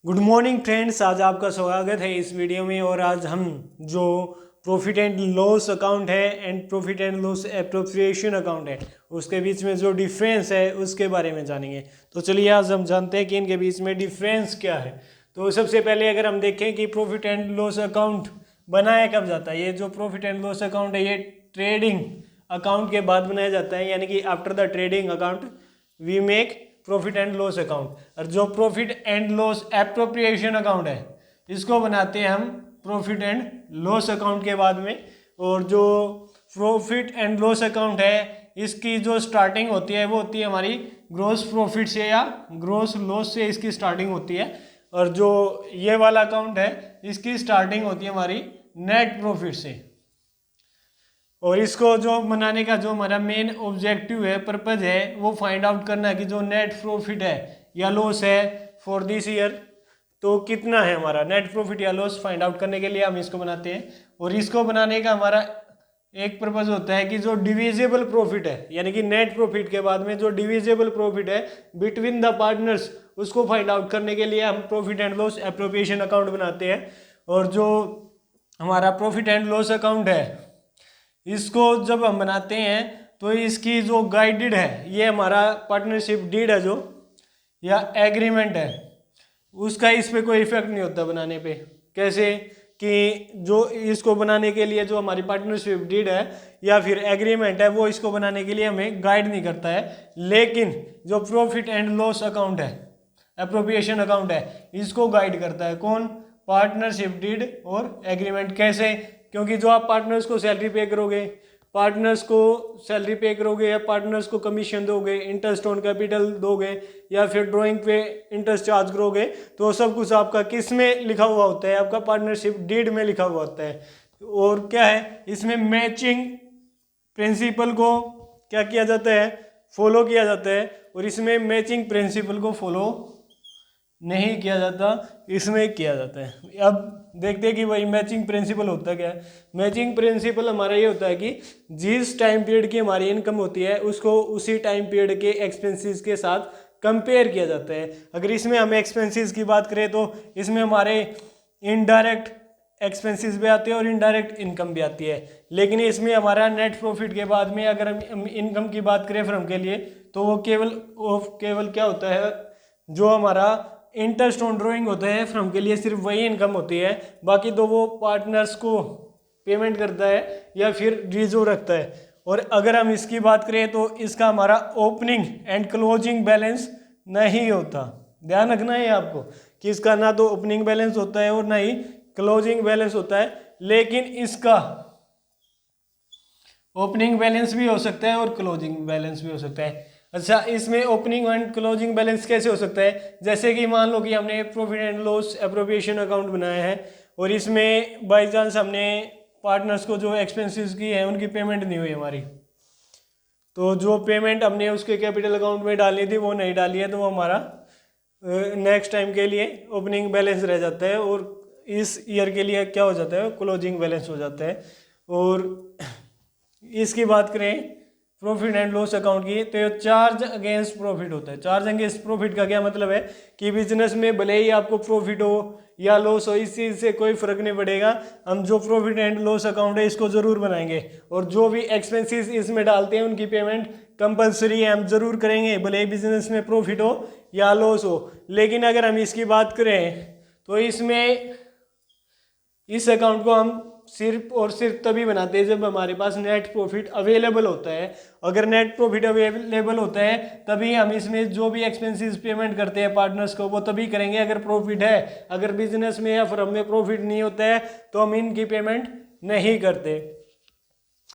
Good morning friends, आज आपका स्वागत है इस वीडियो में। और आज हम जो प्रॉफिट एंड लॉस अकाउंट है and profit and loss appropriation account है उसके बीच में जो डिफरेंस है उसके बारे में जानेंगे। तो चलिए आज हम जानते हैं कि इनके बीच में डिफरेंस क्या है। तो सबसे पहले अगर हम देखें कि प्रॉफिट एंड लॉस अकाउंट बनाया कब जाता है, ये जो प्रॉफिट एंड लॉस अकाउंट है ये ट्रेडिंग अकाउंट के बाद बनाया जाता है, यानी कि after the trading account we make profit and loss account. और जो profit and loss appropriation account है इसको बनाते हैं हम प्रॉफिट एंड लॉस अकाउंट के बाद में। और जो प्रॉफिट एंड लॉस अकाउंट है इसकी जो स्टार्टिंग होती है वो होती है हमारी ग्रॉस प्रॉफिट से या ग्रॉस लॉस से इसकी स्टार्टिंग होती है। और जो ये वाला अकाउंट है इसकी स्टार्टिंग होती है हमारी नेट प्रॉफिट से। और इसको जो बनाने का जो हमारा मेन ऑब्जेक्टिव है, पर्पज है, वो फाइंड आउट करना है कि जो नेट प्रॉफिट है या लॉस है फॉर दिस ईयर तो कितना है हमारा नेट प्रॉफिट या लॉस। फाइंड आउट करने के लिए हम इसको बनाते हैं। और इसको बनाने का हमारा एक पर्पज होता है कि जो डिविजिबल प्रॉफिट है, यानी कि नेट प्रॉफिट के बाद में जो डिविजिबल प्रॉफिट है बिटवीन द पार्टनर्स, उसको फाइंड आउट करने के लिए हम profit and loss appropriation account बनाते हैं। और जो हमारा प्रॉफिट एंड लॉस अकाउंट है इसको जब हम बनाते हैं तो इसकी जो गाइडेड है, ये हमारा पार्टनरशिप डीड है जो या एग्रीमेंट है, उसका इस पे कोई इफेक्ट नहीं होता बनाने पे। कैसे कि जो इसको बनाने के लिए जो हमारी पार्टनरशिप डीड है या फिर एग्रीमेंट है वो इसको बनाने के लिए हमें गाइड नहीं करता है, लेकिन जो प्रॉफिट एंड लॉस अकाउंट है, एप्रोप्रिएशन अकाउंट है, इसको गाइड करता है। कौन? पार्टनरशिप डीड और एग्रीमेंट। कैसे? क्योंकि जो आप पार्टनर्स को सैलरी पे करोगे, पार्टनर्स को सैलरी पे करोगे या पार्टनर्स को कमीशन दोगे, इंटरेस्ट ऑन कैपिटल दोगे या फिर ड्राइंग पे इंटरेस्ट चार्ज करोगे, तो सब कुछ आपका किस में लिखा हुआ होता है? आपका पार्टनरशिप डीड में लिखा हुआ होता है। और क्या है इसमें मैचिंग प्रिंसिपल को क्या किया जाता है? फॉलो किया जाता है। और इसमें मैचिंग प्रिंसिपल को फॉलो नहीं किया जाता, इसमें किया जाता है। अब देखते हैं कि भाई मैचिंग प्रिंसिपल होता क्या है। मैचिंग प्रिंसिपल हमारा ये होता है कि जिस टाइम पीरियड की हमारी इनकम होती है उसको उसी टाइम पीरियड के एक्सपेंसेस के साथ कंपेयर किया जाता है। अगर इसमें हम एक्सपेंसेस की बात करें तो इसमें हमारे इनडायरेक्ट एक्सपेंसेस भी आते हैं और इनडायरेक्ट इनकम भी आती है। लेकिन इसमें हमारा नेट प्रॉफिट के बाद में अगर हम इनकम की बात करें फर्म के लिए तो वो केवल क्या होता है, जो हमारा इंटरेस्ट ऑन ड्रॉइंग होता है फर्म के लिए सिर्फ वही इनकम होती है। बाकी तो वो पार्टनर्स को पेमेंट करता है या फिर रिजर्व रखता है। और अगर हम इसकी बात करें तो इसका हमारा ओपनिंग एंड क्लोजिंग बैलेंस नहीं होता। ध्यान रखना है आपको कि इसका ना तो ओपनिंग बैलेंस होता है और ना ही क्लोजिंग बैलेंस होता है। लेकिन इसका ओपनिंग बैलेंस भी हो सकता है और क्लोजिंग बैलेंस भी हो सकता है। अच्छा, इसमें ओपनिंग एंड क्लोजिंग बैलेंस कैसे हो सकता है? जैसे कि मान लो कि हमने profit and loss appropriation account बनाया है और इसमें बाई चांस हमने पार्टनर्स को जो एक्सपेंसेस की है उनकी पेमेंट नहीं हुई हमारी, तो जो पेमेंट हमने उसके कैपिटल अकाउंट में डालनी थी वो नहीं डाली है, तो वो हमारा नेक्स्ट टाइम के लिए ओपनिंग बैलेंस रह जाता है और इस ईयर के लिए क्या हो जाता है? क्लोजिंग बैलेंस हो जाता है। और इसकी बात करें प्रॉफिट एंड लॉस अकाउंट की तो चार्ज अगेंस्ट प्रॉफिट होता है। चार्ज अगेंस्ट प्रॉफिट का क्या मतलब है कि बिजनेस में भले ही आपको प्रॉफिट हो या लॉस हो, इस चीज़ से कोई फर्क नहीं पड़ेगा, हम जो प्रॉफिट एंड लॉस अकाउंट है इसको जरूर बनाएंगे और जो भी एक्सपेंसेस इसमें डालते हैं उनकी पेमेंट कंपलसरी है, हम जरूर करेंगे भले ही बिजनेस में प्रॉफिट हो या लॉस हो। लेकिन अगर हम इसकी बात करें तो इसमें इस अकाउंट को हम सिर्फ और सिर्फ तभी बनाते हैं जब हमारे पास नेट प्रॉफिट अवेलेबल होता है। अगर नेट प्रॉफिट अवेलेबल होता है तभी हम इसमें जो भी एक्सपेंसेस पेमेंट करते हैं पार्टनर्स को वो तभी करेंगे अगर प्रॉफिट है। अगर बिजनेस में या फर्म में प्रॉफिट नहीं होता है तो हम इनकी पेमेंट नहीं करते।